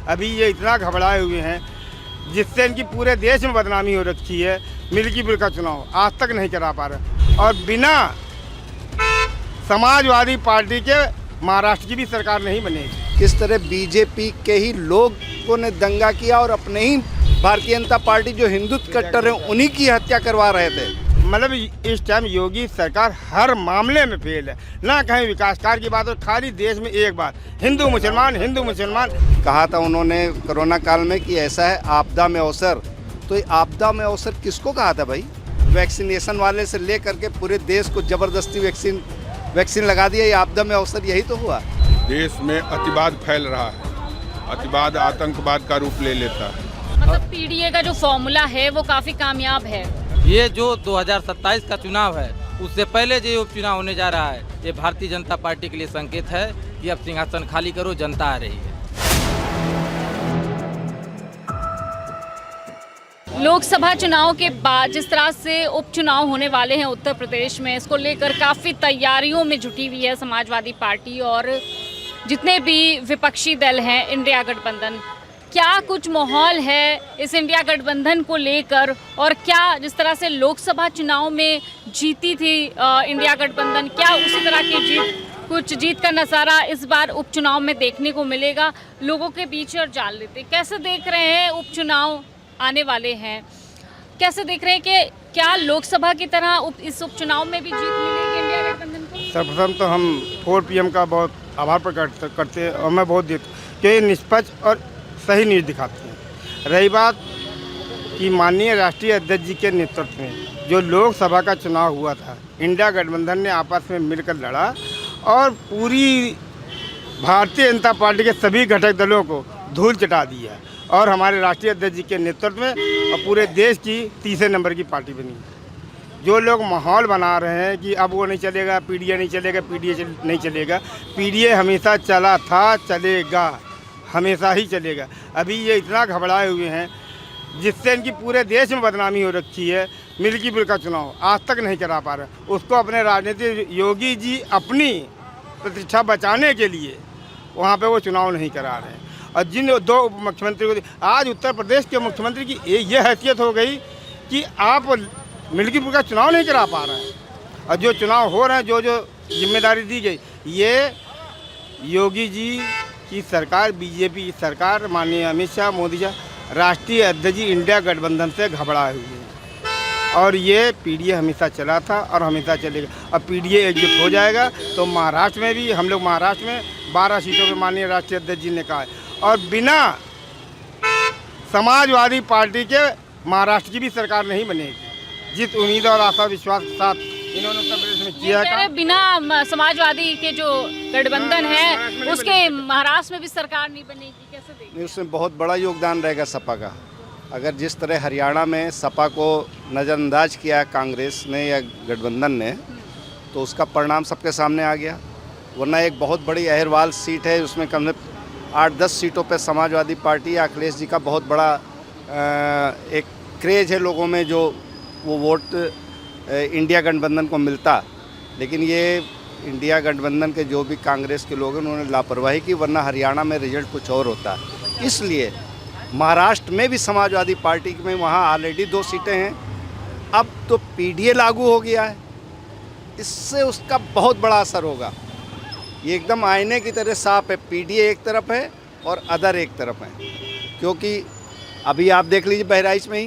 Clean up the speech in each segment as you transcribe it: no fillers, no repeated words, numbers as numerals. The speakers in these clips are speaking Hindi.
अभी ये इतना घबराए हुए हैं जिससे इनकी पूरे देश में बदनामी हो रखी है। मिल्कीपुर का चुनाव आज तक नहीं करा पा रहे और बिना समाजवादी पार्टी के महाराष्ट्र की भी सरकार नहीं बनेगी। किस तरह बीजेपी के ही लोगों ने दंगा किया और अपने ही भारतीय जनता पार्टी जो हिंदुत्व कट्टर हैं उन्हीं की हत्या करवा रहे थे। मतलब इस टाइम योगी सरकार हर मामले में फेल है, ना कहीं विकास कार्य की बात हो, खाली देश में एक बात हिंदू मुसलमान। कहा था उन्होंने कोरोना काल में कि ऐसा है आपदा में अवसर, तो ये आपदा में अवसर किसको कहा था भाई? वैक्सीनेशन वाले से ले करके पूरे देश को जबरदस्ती वैक्सीन लगा दिया, ये आपदा में अवसर यही तो हुआ। देश में अतिवाद फैल रहा है, अतिवाद आतंकवाद का रूप ले लेता है। मतलब पीडीए का जो फॉर्मूला है वो काफी कामयाब है। ये जो 2027 का चुनाव है उससे पहले जो उपचुनाव होने जा रहा है, ये भारतीय जनता पार्टी के लिए संकेत है कि अब सिंहासन खाली करो, जनता आ रही है। लोकसभा चुनाव के बाद जिस तरह से उपचुनाव होने वाले हैं उत्तर प्रदेश में, इसको लेकर काफ़ी तैयारियों में जुटी हुई है समाजवादी पार्टी और जितने भी विपक्षी दल हैं, इंडिया गठबंधन। क्या कुछ माहौल है इस इंडिया गठबंधन को लेकर और क्या जिस तरह से लोकसभा चुनाव में जीती थी इंडिया गठबंधन, क्या उसी तरह की जीत का नज़ारा इस बार उपचुनाव में देखने को मिलेगा? लोगों के बीच और जान लेते कैसे देख रहे हैं उपचुनाव आने वाले हैं, कैसे देख रहे हैं कि क्या लोकसभा की तरह इस उपचुनाव में भी जीत मिलेगी इंडिया गठबंधन को? सर्वप्रथम तो हम 4PM का बहुत आभार प्रकट करते हैं और मैं बहुत देता हूँ कि निष्पक्ष और सही न्यूज़ दिखाते हैं। रही बात कि माननीय राष्ट्रीय अध्यक्ष जी के नेतृत्व में जो लोकसभा का चुनाव हुआ था, इंडिया गठबंधन ने आपस में मिलकर लड़ा और पूरी भारतीय जनता पार्टी के सभी घटक दलों को धूल चटा दिया और हमारे राष्ट्रीय अध्यक्ष जी के नेतृत्व में और पूरे देश की तीसरे नंबर की पार्टी बनी। जो लोग माहौल बना रहे हैं कि अब वो नहीं चलेगा, पीडीए नहीं चलेगा, नहीं चलेगा, पीडीए हमेशा चला था, चलेगा, हमेशा ही चलेगा। अभी ये इतना घबराए हुए हैं जिससे इनकी पूरे देश में बदनामी हो रखी है। मिल्कीपुर का चुनाव आज तक नहीं करा पा रहे, उसको अपने राजनीतिक योगी जी अपनी प्रतिष्ठा बचाने के लिए वहाँ पे वो चुनाव नहीं करा रहे हैं। और जिन दो मुख्यमंत्री को आज उत्तर प्रदेश के मुख्यमंत्री की ये हैसियत हो गई कि आप मिल्कीपुर का चुनाव नहीं करा पा रहे हैं और जो चुनाव हो रहे हैं, जो जिम्मेदारी दी गई, ये योगी जी की सरकार, बीजेपी सरकार, माननीय अमित शाह, मोदी जी, राष्ट्रीय अध्यक्ष जी इंडिया गठबंधन से घबराए हुए हैं और ये पीडीए हमेशा चला था और हमेशा चलेगा। अब पीडीए एकजुट हो जाएगा तो महाराष्ट्र में भी हम लोग महाराष्ट्र में 12 सीटों पर माननीय राष्ट्रीय अध्यक्ष जी ने कहा है और बिना समाजवादी पार्टी के महाराष्ट्र की भी सरकार नहीं बनेगी। जिस उम्मीद और आशा विश्वास के साथ इन्होंने उत्तर प्रदेश में किया है, बिना समाजवादी के जो गठबंधन है उसके महाराष्ट्र में भी सरकार नहीं बनेगी, कैसे देखें? उसमें बहुत बड़ा योगदान रहेगा सपा का। अगर जिस तरह हरियाणा में सपा को नज़रअंदाज किया कांग्रेस ने या गठबंधन ने, तो उसका परिणाम सबके सामने आ गया। वरना एक बहुत बड़ी अहिरवाल सीट है, उसमें कम से 8-10 सीटों पे समाजवादी पार्टी या अखिलेश जी का बहुत बड़ा एक क्रेज है लोगों में, जो वो वोट इंडिया गठबंधन को मिलता। लेकिन ये इंडिया गठबंधन के जो भी कांग्रेस के लोग हैं उन्होंने लापरवाही की, वरना हरियाणा में रिजल्ट कुछ और होता। इसलिए महाराष्ट्र में भी समाजवादी पार्टी में वहाँ ऑलरेडी 2 सीटें हैं, अब तो पीडीए लागू हो गया है, इससे उसका बहुत बड़ा असर होगा। ये एकदम आईने की तरह साफ है, पीडीए एक तरफ है और अदर एक तरफ है। क्योंकि अभी आप देख लीजिए बहराइच में ही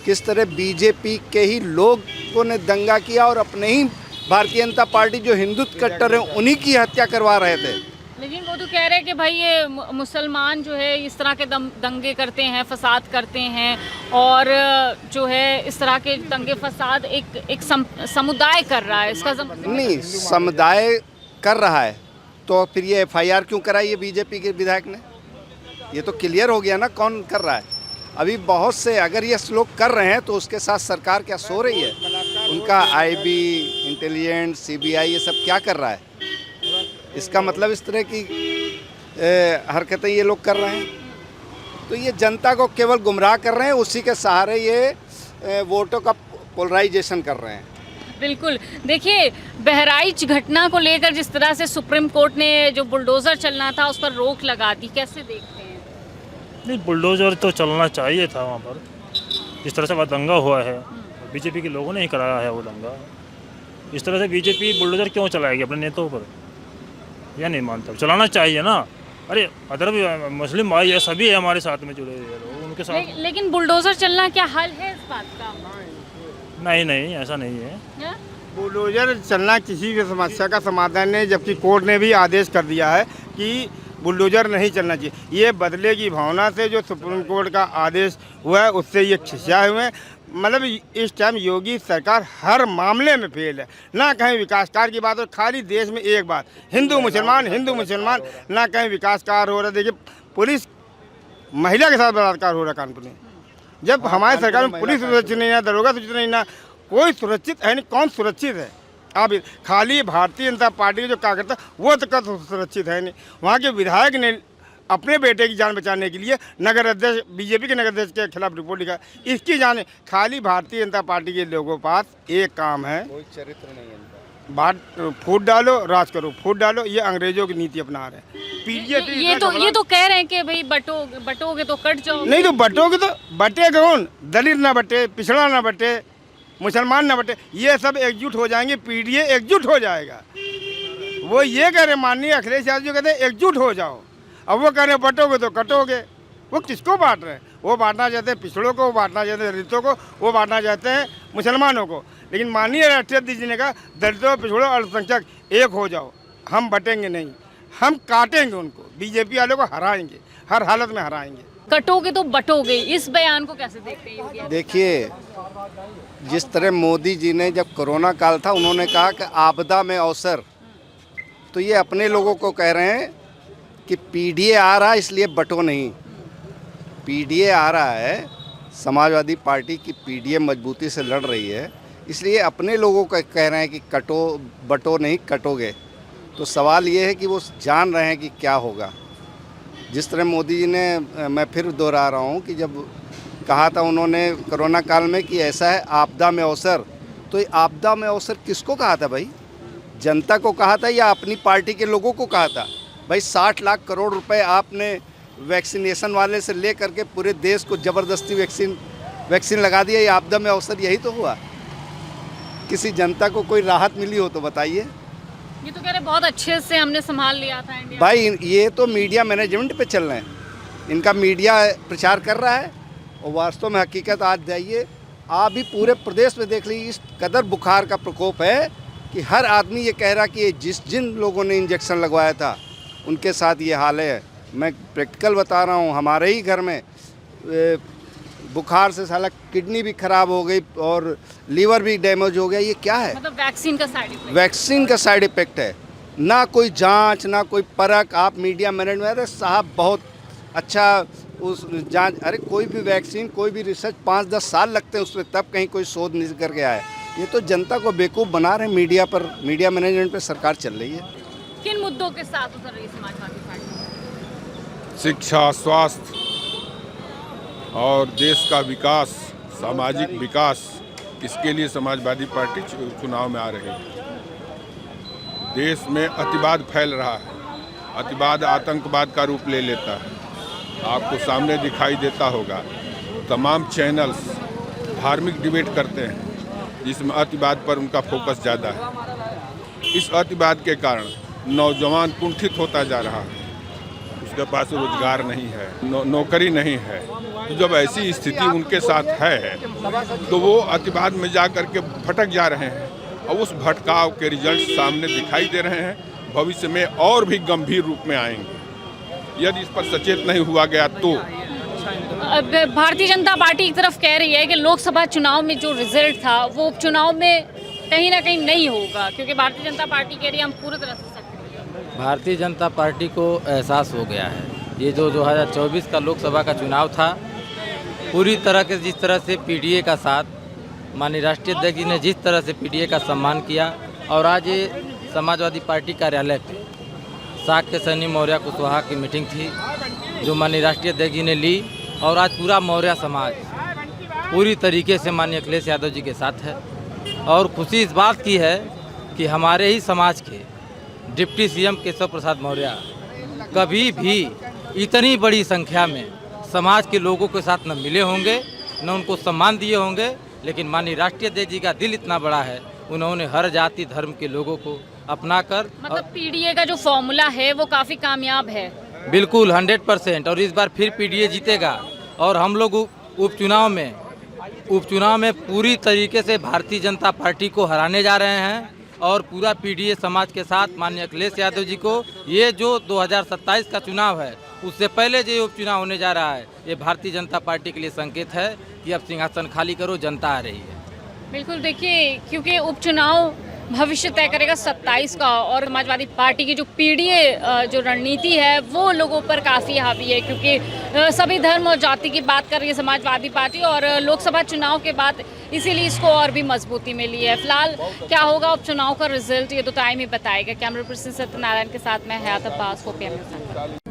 किस तरह बीजेपी के ही लोगों ने दंगा किया और अपने ही भारतीय जनता पार्टी जो हिंदुत्व कट्टर हैं उन्हीं की हत्या करवा रहे थे। लेकिन वो तो कह रहे हैं कि भाई ये मुसलमान जो है इस तरह के दंगे करते हैं, फसाद करते हैं और जो है इस तरह के दंगे फसाद एक समुदाय कर रहा है। इसका नहीं, समुदाय कर रहा है तो फिर ये एफआईआर क्यों कराई है बीजेपी के विधायक ने? ये तो क्लियर हो गया ना कौन कर रहा है। अभी बहुत से अगर ये लोग कर रहे हैं तो उसके साथ सरकार क्या सो रही है? उनका आईबी, इंटेलिजेंस, सीबीआई ये सब क्या कर रहा है? इसका मतलब इस तरह की हरकतें ये लोग कर रहे हैं, तो ये जनता को केवल गुमराह कर रहे हैं, उसी के सहारे ये वोटों का पोलराइजेशन कर रहे हैं। बिल्कुल, देखिए बहराइच घटना को लेकर जिस तरह से सुप्रीम कोर्ट ने जो बुलडोज़र चलना था उस पर रोक लगा दी, कैसे देखते हैं? नहीं, बुलडोजर तो चलना चाहिए था वहाँ पर। जिस तरह से वह दंगा हुआ है, बीजेपी के लोगों ने ही कराया है वो दंगा। इस तरह से बीजेपी बुलडोजर क्यों चलाएगी अपने नेताओं पर? या नहीं मानता, चलाना चाहिए ना। अरे अदर भी मुस्लिम भाई है, सभी है हमारे साथ में जुड़े हुए लोग, उनके साथ। लेकिन बुलडोजर चलना क्या हल है इस बात का? नहीं, ऐसा नहीं है। हाँ? बुलडोजर चलना किसी भी समस्या का समाधान नहीं, जबकि कोर्ट ने भी आदेश कर दिया है कि बुलडोजर नहीं चलना चाहिए। ये बदले की भावना से जो सुप्रीम कोर्ट का आदेश हुआ है उससे ये खिसियाए हुए हैं। मतलब इस टाइम योगी सरकार हर मामले में फेल है। ना कहीं विकास कार्य की बात हो, खाली देश में एक बात हिंदू मुसलमान, ना कहीं विकास कार्य हो रहा। देखिए पुलिस महिला के साथ बलात्कार हो रहा कानपुर में, जब हमारी सरकार में पुलिस सुरक्षित नहीं है, दरोगा सुरक्षित नहीं, ना कोई सुरक्षित है नहीं। कौन सुरक्षित है? आप खाली भारतीय जनता पार्टी के जो कार्यकर्ता वो तो सुरक्षित है नहीं। वहाँ के विधायक ने अपने बेटे की जान बचाने के लिए नगर अध्यक्ष, बीजेपी के नगर अध्यक्ष के खिलाफ रिपोर्ट लिखा। इसकी जान खाली भारतीय जनता पार्टी के लोगों के पास एक काम है, कोई चरित्र नहीं है इनका। बात फूट डालो राज करो, फूट डालो, ये अंग्रेजों की नीति अपना रहे हैं। ये तो कह रहे हैं कि भाई बटोगे तो कट जाओ। नहीं तो बटोगे तो बटे कौन? दलित ना बटे, पिछड़ा ना बटे, मुसलमान ना बटे, ये सब एकजुट हो जाएंगे, पीडीए एकजुट हो जाएगा। वो ये कह रहे माननीय अखिलेश यादव जी कहते हैं एकजुट हो जाओ, अब वो कह रहे बटोगे तो कटोगे। वो किसको बांट रहे हैं? वो बांटना चाहते हैं पिछड़ों को, वो बांटना चाहते हैं दलितों को, वो बांटना चाहते हैं मुसलमानों को। लेकिन माननीय राष्ट्रीय अध्यक्ष जी ने कहा दलितों, पिछड़ों, अल्पसंख्यक एक हो जाओ, हम बटेंगे नहीं, हम काटेंगे उनको, बीजेपी वालों को हराएंगे, हर हालत में हराएंगे। कटोगे तो बटोगे, इस बयान को कैसे देखते हैं योगी? देखिए, जिस तरह मोदी जी ने जब कोरोना काल था उन्होंने कहा कि आपदा में अवसर, तो ये अपने लोगों को कह रहे हैं कि पीडीए आ रहा है इसलिए बटो नहीं। पीडीए आ रहा है, समाजवादी पार्टी की पीडीए मजबूती से लड़ रही है, इसलिए अपने लोगों को कह रहे हैं कि कटो बटो नहीं, कटोगे। तो सवाल ये है कि वो जान रहे हैं कि क्या होगा। जिस तरह मोदी जी ने, मैं फिर दोहरा रहा हूँ कि जब कहा था उन्होंने कोरोना काल में कि ऐसा है आपदा में अवसर, तो ये आपदा में अवसर किसको कहा था भाई? जनता को कहा था या अपनी पार्टी के लोगों को कहा था? भाई 60 लाख करोड़ रुपए आपने वैक्सीनेशन वाले से ले करके पूरे देश को ज़बरदस्ती वैक्सीन लगा दिया, ये आपदा में अवसर यही तो हुआ। किसी जनता को कोई राहत मिली हो तो बताइए। ये तो कह रहे बहुत अच्छे से हमने संभाल लिया था इंडिया। भाई ये तो मीडिया मैनेजमेंट पे चल रहे हैं, इनका मीडिया प्रचार कर रहा है और वास्तव में हकीकत आज जाइए, आप भी पूरे प्रदेश में देख लीजिए, इस कदर बुखार का प्रकोप है कि हर आदमी ये कह रहा कि जिन लोगों ने इंजेक्शन लगवाया था उनके साथ ये हाल है। मैं प्रैक्टिकल बता रहा हूँ, हमारे ही घर में बुखार से साला किडनी भी खराब हो गई और लीवर भी डैमेज हो गया। ये क्या है? मतलब वैक्सीन का साइड इफेक्ट। वैक्सीन का साइड इफेक्ट है, ना कोई जांच, ना कोई परख। आप मीडिया मैनेजमेंट, अरे साहब बहुत अच्छा उस जांच, अरे कोई भी वैक्सीन, कोई भी रिसर्च 5-10 साल लगते हैं उसमें, तब कहीं कोई शोध निकल करके आए। ये तो जनता को बेवकूफ़ बना रहे हैं मीडिया पर, मीडिया मैनेजमेंट पर सरकार चल रही है। किन मुद्दों के साथ उतर रही समाजवादी पार्टी? शिक्षा, स्वास्थ्य और देश का विकास, सामाजिक विकास, इसके लिए समाजवादी पार्टी चुनाव में आ रही है। देश में अतिवाद फैल रहा है, अतिवाद आतंकवाद का रूप ले लेता है। आपको सामने दिखाई देता होगा, तमाम चैनल्स धार्मिक डिबेट करते हैं जिसमें अतिवाद पर उनका फोकस ज़्यादा है। इस अतिवाद के कारण नौजवान कुंठित होता जा रहा है, उसके पास रोजगार नहीं है, नौकरी नहीं है। तो जब ऐसी स्थिति उनके साथ है तो वो अतिवाद में जा कर के भटक जा रहे हैं और उस भटकाव के रिजल्ट सामने दिखाई दे रहे हैं। भविष्य में और भी गंभीर रूप में आएंगे यदि इस पर सचेत नहीं हुआ गया तो। भारतीय जनता पार्टी एक तरफ कह रही है कि लोकसभा चुनाव में जो रिजल्ट था वो उपचुनाव में कहीं ना कहीं नहीं होगा, क्योंकि भारतीय जनता पार्टी कह रही है हम पूरी तरह से सक्रिय हैं। भारतीय जनता पार्टी को एहसास हो गया है, ये जो 2024 का लोकसभा का चुनाव था, पूरी तरह के जिस तरह से पीडीए का साथ, माननीय राष्ट्रीय अध्यक्ष जी ने जिस तरह से पीडीए का सम्मान किया, और आज ये समाजवादी पार्टी कार्यालय पे साक्य सैनी मौर्य कुशवाहा की मीटिंग थी जो माननीय राष्ट्रीय अध्यक्ष जी ने ली, और आज पूरा मौर्य समाज पूरी तरीके से माननीय अखिलेश यादव जी के साथ है। और खुशी इस बात की है कि हमारे ही समाज के डिप्टी सीएम केशव प्रसाद मौर्य कभी भी इतनी बड़ी संख्या में समाज के लोगों के साथ न मिले होंगे, न उनको सम्मान दिए होंगे, लेकिन माननीय राष्ट्रीय अध्यक्ष जी का दिल इतना बड़ा है, उन्होंने हर जाति धर्म के लोगों को अपनाकर मतलब पीडीए का जो फॉर्मूला है वो काफ़ी कामयाब है। बिल्कुल 100%, और इस बार फिर पीडीए जीतेगा। और हम लोग उपचुनाव में पूरी तरीके से भारतीय जनता पार्टी को हराने जा रहे हैं, और पूरा पीडीए समाज के साथ माननीय अखिलेश यादव जी को, ये जो 2027 का चुनाव है उससे पहले जो उपचुनाव होने जा रहा है, ये भारतीय जनता पार्टी के लिए संकेत है कि अब सिंहासन खाली करो, जनता आ रही है। बिल्कुल, देखिए क्योंकि उपचुनाव भविष्य तय करेगा 27 का, और समाजवादी पार्टी की जो पीडीए जो रणनीति है वो लोगों पर काफ़ी हावी है, क्योंकि सभी धर्म और जाति की बात कर रही है समाजवादी पार्टी, और लोकसभा चुनाव के बाद इसीलिए इसको और भी मजबूती मिली है। फिलहाल क्या होगा उपचुनाव का रिजल्ट, ये तो टाइम ही बताएगा। कैमरा पर्सन सत्यनारायण के साथ मैं हयात अब्बास, PM